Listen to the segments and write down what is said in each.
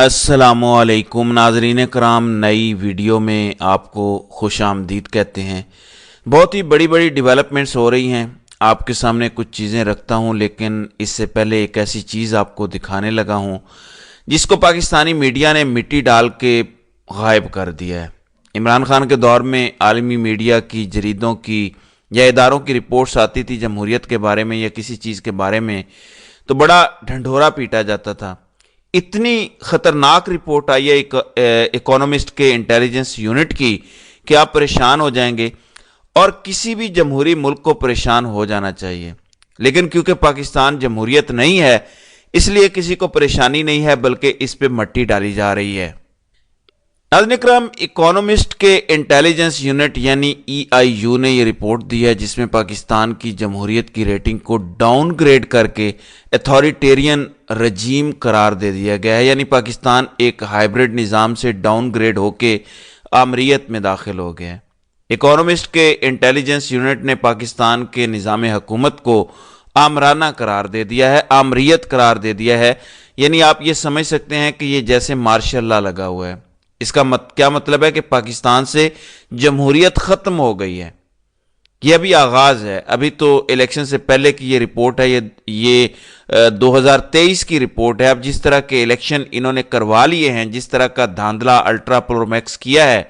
السلام علیکم ناظرین کرام، نئی ویڈیو میں آپ کو خوش آمدید کہتے ہیں۔ بہت ہی بڑی بڑی ڈیولپمنٹس ہو رہی ہیں، آپ کے سامنے کچھ چیزیں رکھتا ہوں، لیکن اس سے پہلے ایک ایسی چیز آپ کو دکھانے لگا ہوں جس کو پاکستانی میڈیا نے مٹی ڈال کے غائب کر دیا ہے۔ عمران خان کے دور میں عالمی میڈیا کی، جریدوں کی یا اداروں کی رپورٹس آتی تھی جمہوریت کے بارے میں یا کسی چیز کے بارے میں تو بڑا ڈھنڈورا پیٹا جاتا تھا۔ اتنی خطرناک رپورٹ آئی ہے اکانومسٹ کے انٹیلیجنس یونٹ کی کہ آپ پریشان ہو جائیں گے، اور کسی بھی جمہوری ملک کو پریشان ہو جانا چاہیے، لیکن کیونکہ پاکستان جمہوریت نہیں ہے اس لیے کسی کو پریشانی نہیں ہے، بلکہ اس پہ مٹی ڈالی جا رہی ہے۔ ناظرین اکرام، اکانومسٹ کے انٹیلیجنس یونٹ یعنی EIU نے یہ رپورٹ دی ہے جس میں پاکستان کی جمہوریت کی ریٹنگ کو ڈاؤن گریڈ کر کے اتھارٹیرین رجیم قرار دے دیا گیا ہے، یعنی پاکستان ایک ہائیبرڈ نظام سے ڈاؤن گریڈ ہو کے آمریت میں داخل ہو گیا ہے۔ اکانومسٹ کے انٹیلیجنس یونٹ نے پاکستان کے نظام حکومت کو آمرانہ قرار دے دیا ہے، آمریت قرار دے دیا ہے، یعنی آپ یہ سمجھ سکتے ہیں کہ یہ جیسے مارشل لا لگا ہوا ہے۔ اس کا کیا مطلب ہے کہ پاکستان سے جمہوریت ختم ہو گئی ہے۔ یہ ابھی آغاز ہے، ابھی تو الیکشن سے پہلے کی یہ رپورٹ ہے، یہ 2023 کی رپورٹ ہے۔ اب جس طرح کے الیکشن انہوں نے کروا لیے ہیں، جس طرح کا دھاندلا الٹرا پرو میکس کیا ہے،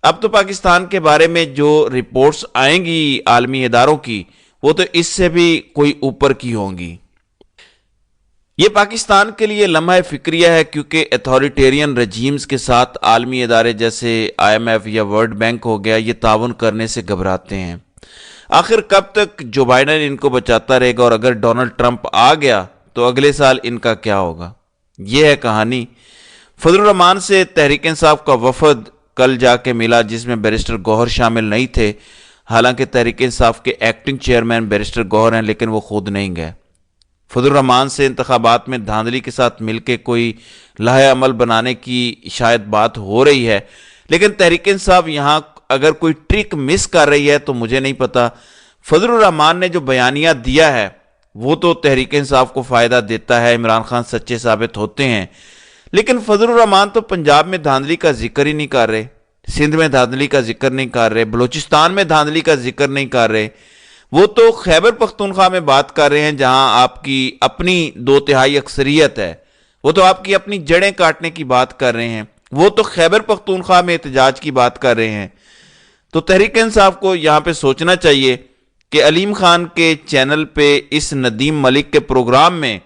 اب تو پاکستان کے بارے میں جو رپورٹس آئیں گی عالمی اداروں کی وہ تو اس سے بھی کوئی اوپر کی ہوں گی۔ یہ پاکستان کے لیے لمحہ فکریہ ہے، کیونکہ اتھارٹیرین رجیمز کے ساتھ عالمی ادارے جیسے IMF یا ورلڈ بینک ہو گیا، یہ تعاون کرنے سے گھبراتے ہیں۔ آخر کب تک جو بائیڈن ان کو بچاتا رہے گا، اور اگر ڈونلڈ ٹرمپ آ گیا تو اگلے سال ان کا کیا ہوگا؟ یہ ہے کہانی۔ فضل الرحمان سے تحریک انصاف کا وفد کل جا کے ملا، جس میں بیرسٹر گوہر شامل نہیں تھے، حالانکہ تحریک انصاف کے ایکٹنگ چیئرمین بیرسٹر گوہر ہیں، لیکن وہ خود نہیں گئے۔ فضل الرحمان سے انتخابات میں دھاندلی کے ساتھ مل کے کوئی لاہے عمل بنانے کی شاید بات ہو رہی ہے، لیکن تحریک انصاف یہاں اگر کوئی ٹرک مس کر رہی ہے تو مجھے نہیں پتا۔ فضل الرحمان نے جو بیانیہ دیا ہے وہ تو تحریک انصاف کو فائدہ دیتا ہے، عمران خان سچے ثابت ہوتے ہیں، لیکن فضل الرحمان تو پنجاب میں دھاندلی کا ذکر ہی نہیں کر رہے، سندھ میں دھاندلی کا ذکر نہیں کر رہے، بلوچستان میں دھاندلی کا ذکر نہیں کر رہے، وہ تو خیبر پختونخوا میں بات کر رہے ہیں جہاں آپ کی اپنی 2/3 اکثریت ہے، وہ تو آپ کی اپنی جڑیں کاٹنے کی بات کر رہے ہیں، وہ تو خیبر پختونخوا میں احتجاج کی بات کر رہے ہیں۔ تو تحریک انصاف کو یہاں پہ سوچنا چاہیے کہ علیم خان کے چینل پہ اس ندیم ملک کے پروگرام میں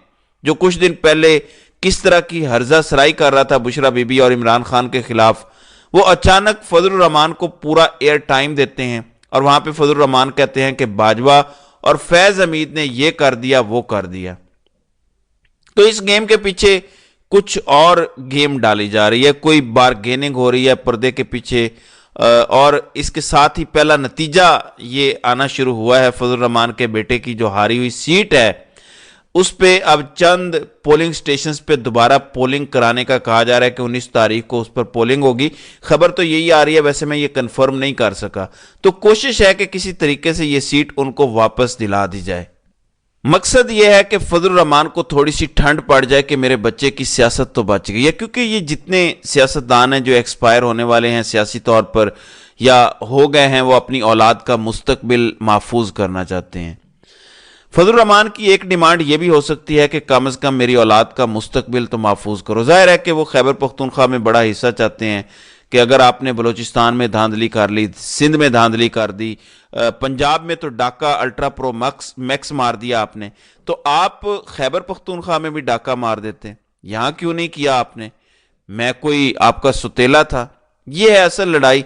جو کچھ دن پہلے کس طرح کی ہرزہ سرائی کر رہا تھا بشرا بی بی اور عمران خان کے خلاف، وہ اچانک فضل الرحمان کو پورا ایئر ٹائم دیتے ہیں، اور وہاں پہ فضل الرحمان کہتے ہیں کہ باجوہ اور فیض حمید نے یہ کر دیا وہ کر دیا۔ تو اس گیم کے پیچھے کچھ اور گیم ڈالی جا رہی ہے، کوئی بارگیننگ ہو رہی ہے پردے کے پیچھے، اور اس کے ساتھ ہی پہلا نتیجہ یہ آنا شروع ہوا ہے۔ فضل الرحمان کے بیٹے کی جو ہاری ہوئی سیٹ ہے اس پہ اب چند پولنگ سٹیشنز پہ دوبارہ پولنگ کرانے کا کہا جا رہا ہے کہ 19 تاریخ کو اس پر پولنگ ہوگی۔ خبر تو یہی آ رہی ہے، ویسے میں یہ کنفرم نہیں کر سکا، تو کوشش ہے کہ کسی طریقے سے یہ سیٹ ان کو واپس دلا دی جائے۔ مقصد یہ ہے کہ فضل الرحمان کو تھوڑی سی ٹھنڈ پڑ جائے کہ میرے بچے کی سیاست تو بچ گئی ہے، کیونکہ یہ جتنے سیاستدان ہیں جو ایکسپائر ہونے والے ہیں سیاسی طور پر یا ہو گئے ہیں، وہ اپنی اولاد کا مستقبل محفوظ کرنا چاہتے ہیں۔ فضل الرحمان کی ایک ڈیمانڈ یہ بھی ہو سکتی ہے کہ کم از کم میری اولاد کا مستقبل تو محفوظ کرو۔ ظاہر ہے کہ وہ خیبر پختونخوا میں بڑا حصہ چاہتے ہیں کہ اگر آپ نے بلوچستان میں دھاندلی کر لی، سندھ میں دھاندلی کر دی، پنجاب میں تو ڈاکہ الٹرا پرو میکس مار دیا آپ نے، تو آپ خیبر پختونخوا میں بھی ڈاکہ مار دیتے، یہاں کیوں نہیں کیا آپ نے؟ میں کوئی آپ کا ستیلا تھا؟ یہ ہے اصل لڑائی۔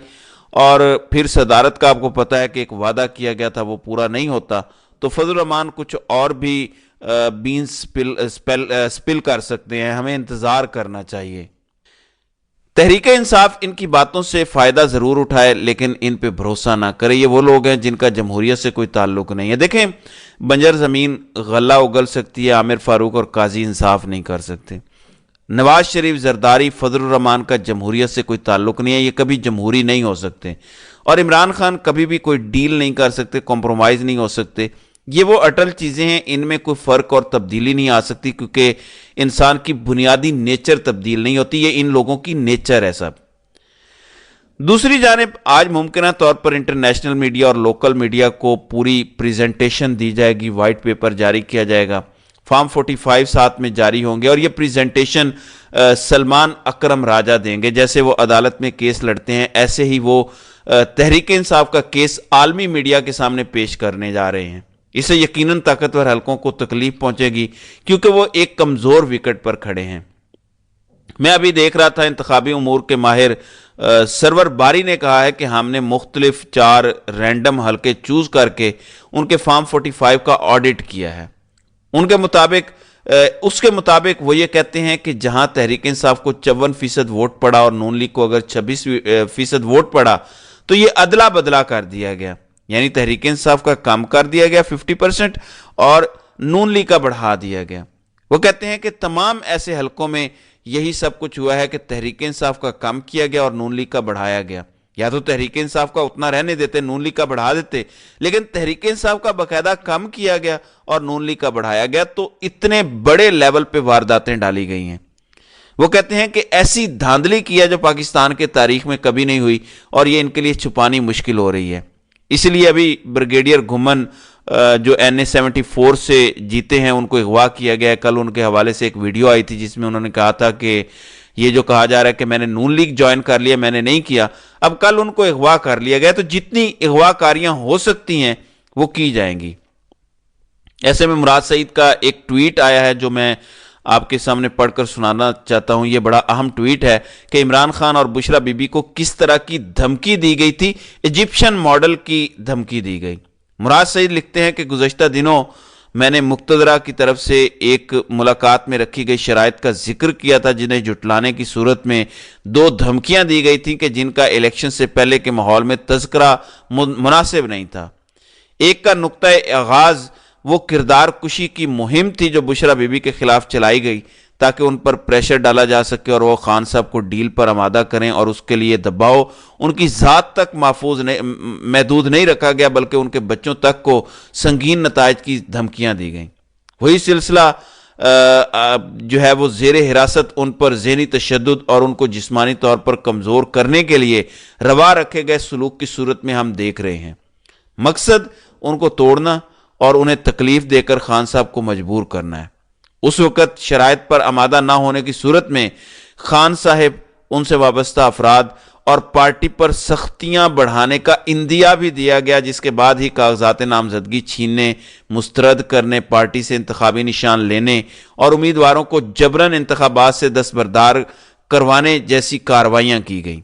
اور پھر صدارت کا آپ کو پتا ہے کہ ایک وعدہ کیا گیا تھا وہ پورا نہیں ہوتا، تو فضل الرحمان کچھ اور بھی بینز سپل کر سکتے ہیں، ہمیں انتظار کرنا چاہیے۔ تحریک انصاف ان کی باتوں سے فائدہ ضرور اٹھائے، لیکن ان پہ بھروسہ نہ کرے۔ یہ وہ لوگ ہیں جن کا جمہوریت سے کوئی تعلق نہیں ہے۔ دیکھیں، بنجر زمین غلہ اگل سکتی ہے، عامر فاروق اور قاضی انصاف نہیں کر سکتے۔ نواز شریف، زرداری، فضل الرحمان کا جمہوریت سے کوئی تعلق نہیں ہے، یہ کبھی جمہوری نہیں ہو سکتے، اور عمران خان کبھی بھی کوئی ڈیل نہیں کر سکتے، کمپرومائز نہیں ہو سکتے۔ یہ وہ اٹل چیزیں ہیں، ان میں کوئی فرق اور تبدیلی نہیں آ سکتی، کیونکہ انسان کی بنیادی نیچر تبدیل نہیں ہوتی، یہ ان لوگوں کی نیچر ہے سب۔ دوسری جانب آج ممکنہ طور پر انٹرنیشنل میڈیا اور لوکل میڈیا کو پوری پریزنٹیشن دی جائے گی، وائٹ پیپر جاری کیا جائے گا، فارم 45 ساتھ میں جاری ہوں گے، اور یہ پریزنٹیشن سلمان اکرم راجہ دیں گے۔ جیسے وہ عدالت میں کیس لڑتے ہیں، ایسے ہی وہ تحریک انصاف کا کیس عالمی میڈیا کے سامنے پیش کرنے جا رہے ہیں۔ اس سے یقیناً طاقتور حلقوں کو تکلیف پہنچے گی، کیونکہ وہ ایک کمزور وکٹ پر کھڑے ہیں۔ میں ابھی دیکھ رہا تھا، انتخابی امور کے ماہر سرور باری نے کہا ہے کہ ہم نے مختلف 4 رینڈم حلقے چوز کر کے ان کے فارم 45 کا آڈٹ کیا ہے۔ ان کے مطابق اس کے مطابق وہ یہ کہتے ہیں کہ جہاں تحریک انصاف کو 54% ووٹ پڑا اور نون لیگ کو اگر 26% ووٹ پڑا تو یہ ادلا بدلا کر دیا گیا، یعنی تحریک انصاف کا کم کر دیا گیا 50% اور نون لیگ کا بڑھا دیا گیا۔ وہ کہتے ہیں کہ تمام ایسے حلقوں میں یہی سب کچھ ہوا ہے کہ تحریک انصاف کا کم کیا گیا اور نون لیگ کا بڑھایا گیا۔ یا تو تحریک انصاف کا اتنا رہنے دیتے، نون لیگ کا بڑھا دیتے، لیکن تحریک انصاف کا باقاعدہ کم کیا گیا اور نون لیگ کا بڑھایا گیا، تو اتنے بڑے لیول پہ وارداتیں ڈالی گئی ہیں۔ وہ کہتے ہیں کہ ایسی دھاندلی کی ہے جو پاکستان کے تاریخ میں کبھی نہیں ہوئی، اور یہ ان کے لیے چھپانی مشکل ہو رہی ہے۔ اس لیے ابھی بریگیڈیئر گھمن جو NA-74 سے جیتے ہیں، ان کو اغوا کیا گیا ہے۔ کل ان کے حوالے سے ایک ویڈیو آئی تھی جس میں انہوں نے کہا تھا کہ یہ جو کہا جا رہا ہے کہ میں نے نون لیگ جوائن کر لیا، میں نے نہیں کیا، اب کل ان کو اغوا کر لیا گیا، تو جتنی اغوا کاریاں ہو سکتی ہیں وہ کی جائیں گی۔ ایسے میں مراد سعید کا ایک ٹویٹ آیا ہے جو میں آپ کے سامنے پڑھ کر سنانا چاہتا ہوں۔ یہ بڑا اہم ٹویٹ ہے کہ عمران خان اور بشرا بی بی کو کس طرح کی دھمکی دی گئی تھی، ایجپشن ماڈل کی دھمکی دی گئی۔ مراد سعید لکھتے ہیں کہ گزشتہ دنوں میں نے مقتدرہ کی طرف سے ایک ملاقات میں رکھی گئی شرائط کا ذکر کیا تھا، جنہیں جھٹلانے کی صورت میں 2 دھمکیاں دی گئی تھیں کہ جن کا الیکشن سے پہلے کے ماحول میں تذکرہ مناسب نہیں تھا۔ ایک کا نقطۂ آغاز وہ کردار کشی کی مہم تھی جو بشرا بی بی کے خلاف چلائی گئی تاکہ ان پر پریشر ڈالا جا سکے اور وہ خان صاحب کو ڈیل پر آمادہ کریں، اور اس کے لیے دباؤ ان کی ذات تک محدود نہیں رکھا گیا بلکہ ان کے بچوں تک کو سنگین نتائج کی دھمکیاں دی گئیں۔ وہی سلسلہ جو ہے وہ زیر حراست ان پر ذہنی تشدد اور ان کو جسمانی طور پر کمزور کرنے کے لیے روا رکھے گئے سلوک کی صورت میں ہم دیکھ رہے ہیں۔ مقصد ان کو توڑنا اور انہیں تکلیف دے کر خان صاحب کو مجبور کرنا ہے۔ اس وقت شرائط پر آمادہ نہ ہونے کی صورت میں خان صاحب، ان سے وابستہ افراد اور پارٹی پر سختیاں بڑھانے کا اندیا بھی دیا گیا، جس کے بعد ہی کاغذات نامزدگی چھیننے، مسترد کرنے، پارٹی سے انتخابی نشان لینے اور امیدواروں کو جبراً انتخابات سے دستبردار کروانے جیسی کارروائیاں کی گئیں۔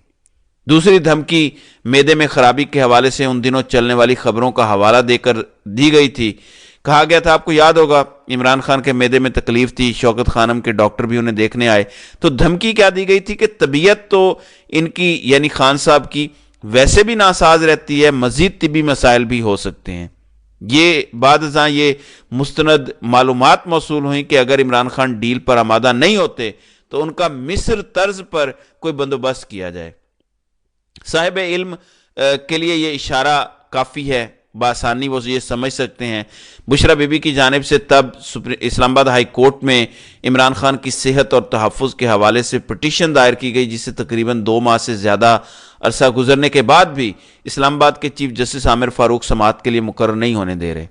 دوسری دھمکی معدے میں خرابی کے حوالے سے ان دنوں چلنے والی خبروں کا حوالہ دے کر دی گئی تھی۔ کہا گیا تھا، آپ کو یاد ہوگا، عمران خان کے معدے میں تکلیف تھی، شوکت خانم کے ڈاکٹر بھی انہیں دیکھنے آئے، تو دھمکی کیا دی گئی تھی کہ طبیعت تو ان کی یعنی خان صاحب کی ویسے بھی ناساز رہتی ہے، مزید طبی مسائل بھی ہو سکتے ہیں۔ یہ بعد ازاں یہ مستند معلومات موصول ہوئیں کہ اگر عمران خان ڈیل پر آمادہ نہیں ہوتے تو ان کا مصر طرز پر کوئی بندوبست کیا جائے۔ صاحب علم کے لیے یہ اشارہ کافی ہے، بآسانی وہ یہ سمجھ سکتے ہیں۔ بشرا بی بی کی جانب سے تب اسلام آباد ہائی کورٹ میں عمران خان کی صحت اور تحفظ کے حوالے سے پٹیشن دائر کی گئی، جس سے تقریباً 2 ماہ سے زیادہ عرصہ گزرنے کے بعد بھی اسلام آباد کے چیف جسٹس عامر فاروق سماعت کے لیے مقرر نہیں ہونے دے رہے۔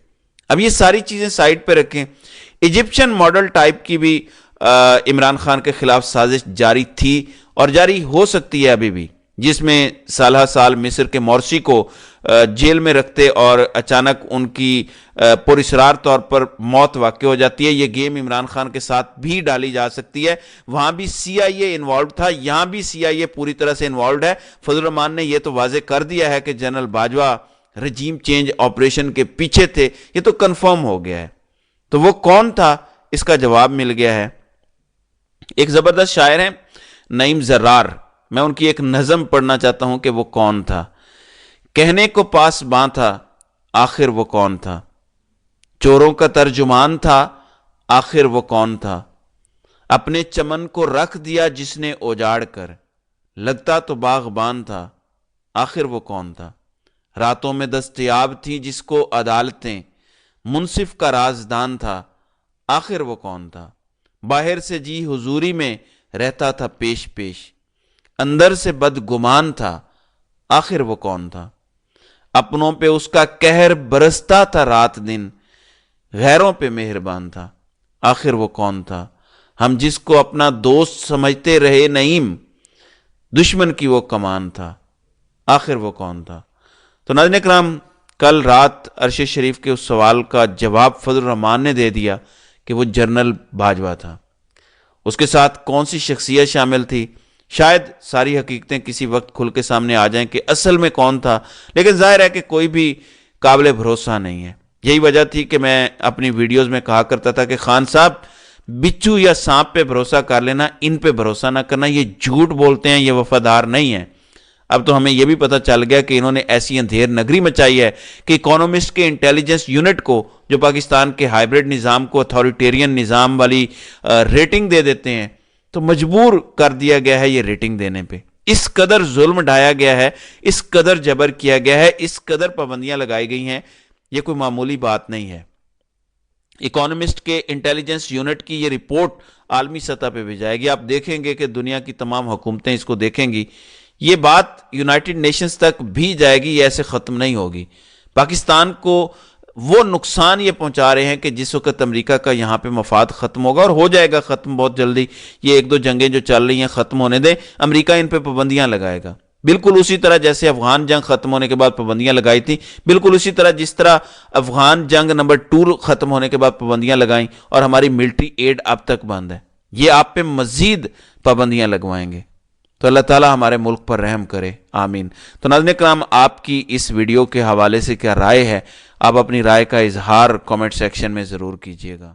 اب یہ ساری چیزیں سائڈ پہ رکھیں، ایجپشن ماڈل ٹائپ کی بھی عمران خان کے خلاف سازش جاری تھی اور جاری ہو سکتی ہے ابھی بھی، جس میں سالہ سال مصر کے مورسی کو جیل میں رکھتے اور اچانک ان کی پراسرار طور پر موت واقع ہو جاتی ہے۔ یہ گیم عمران خان کے ساتھ بھی ڈالی جا سکتی ہے۔ وہاں بھی CIA انوالوڈ تھا، یہاں بھی CIA پوری طرح سے انوالوڈ ہے۔ فضل الرحمان نے یہ تو واضح کر دیا ہے کہ general Bajwa regime change operation کے پیچھے تھے، یہ تو کنفرم ہو گیا ہے۔ تو وہ کون تھا، اس کا جواب مل گیا ہے۔ ایک زبردست شاعر ہیں نعیم زرار، میں ان کی ایک نظم پڑھنا چاہتا ہوں کہ وہ کون تھا۔ کہنے کو پاسباں تھا، آخر وہ کون تھا؟ چوروں کا ترجمان تھا، آخر وہ کون تھا؟ اپنے چمن کو رکھ دیا جس نے اجاڑ کر، لگتا تو باغبان تھا، آخر وہ کون تھا؟ راتوں میں دستیاب تھی جس کو عدالتیں، منصف کا رازدان تھا، آخر وہ کون تھا؟ باہر سے جی حضوری میں رہتا تھا پیش پیش، اندر سے بدگمان تھا، آخر وہ کون تھا؟ اپنوں پہ اس کا قہر برستا تھا رات دن، غیروں پہ مہربان تھا، آخر وہ کون تھا؟ ہم جس کو اپنا دوست سمجھتے رہے نعیم، دشمن کی وہ کمان تھا، آخر وہ کون تھا؟ تو ناظرین اکرام، کل رات عرش شریف کے اس سوال کا جواب فضل الرحمان نے دے دیا کہ وہ جنرل باجوہ تھا۔ اس کے ساتھ کون سی شخصیت شامل تھی؟ شاید ساری حقیقتیں کسی وقت کھل کے سامنے آ جائیں کہ اصل میں کون تھا، لیکن ظاہر ہے کہ کوئی بھی قابل بھروسہ نہیں ہے۔ یہی وجہ تھی کہ میں اپنی ویڈیوز میں کہا کرتا تھا کہ خان صاحب، بچھو یا سانپ پہ بھروسہ کر لینا، ان پہ بھروسہ نہ کرنا، یہ جھوٹ بولتے ہیں، یہ وفادار نہیں ہیں۔ اب تو ہمیں یہ بھی پتہ چل گیا کہ انہوں نے ایسی اندھیر نگری مچائی ہے کہ اکانومسٹ کے انٹیلیجنس یونٹ کو، جو پاکستان کے ہائیبرڈ نظام کو اتھارٹیرین نظام والی ریٹنگ دے دیتے ہیں، تو مجبور کر دیا گیا ہے یہ ریٹنگ دینے پہ۔ اس قدر ظلم ڈھایا گیا ہے، اس قدر جبر کیا گیا ہے، اس قدر پابندیاں لگائی گئی ہیں، یہ کوئی معمولی بات نہیں ہے۔ اکانومسٹ کے انٹیلیجنس یونٹ کی یہ رپورٹ عالمی سطح پہ بھی جائے گی، آپ دیکھیں گے کہ دنیا کی تمام حکومتیں اس کو دیکھیں گی، یہ بات یونائٹڈ نیشنز تک بھی جائے گی، یہ ایسے ختم نہیں ہوگی۔ پاکستان کو وہ نقصان یہ پہنچا رہے ہیں کہ جس وقت امریکہ کا یہاں پہ مفاد ختم ہوگا، اور ہو جائے گا ختم بہت جلدی، یہ ایک دو جنگیں جو چل رہی ہیں ختم ہونے دیں، امریکہ ان پہ پابندیاں لگائے گا، بالکل اسی طرح جیسے افغان جنگ ختم ہونے کے بعد پابندیاں لگائی تھی، بالکل اسی طرح جس طرح افغان جنگ نمبر 2 ختم ہونے کے بعد پابندیاں لگائیں، اور ہماری ملٹری ایڈ اب تک بند ہے، یہ آپ پہ مزید پابندیاں لگوائیں گے۔ تو اللہ تعالیٰ ہمارے ملک پر رحم کرے، آمین۔ تو ناظرین کرام، آپ کی اس ویڈیو کے حوالے سے کیا رائے ہے؟ آپ اپنی رائے کا اظہار کامنٹ سیکشن میں ضرور کیجیے گا۔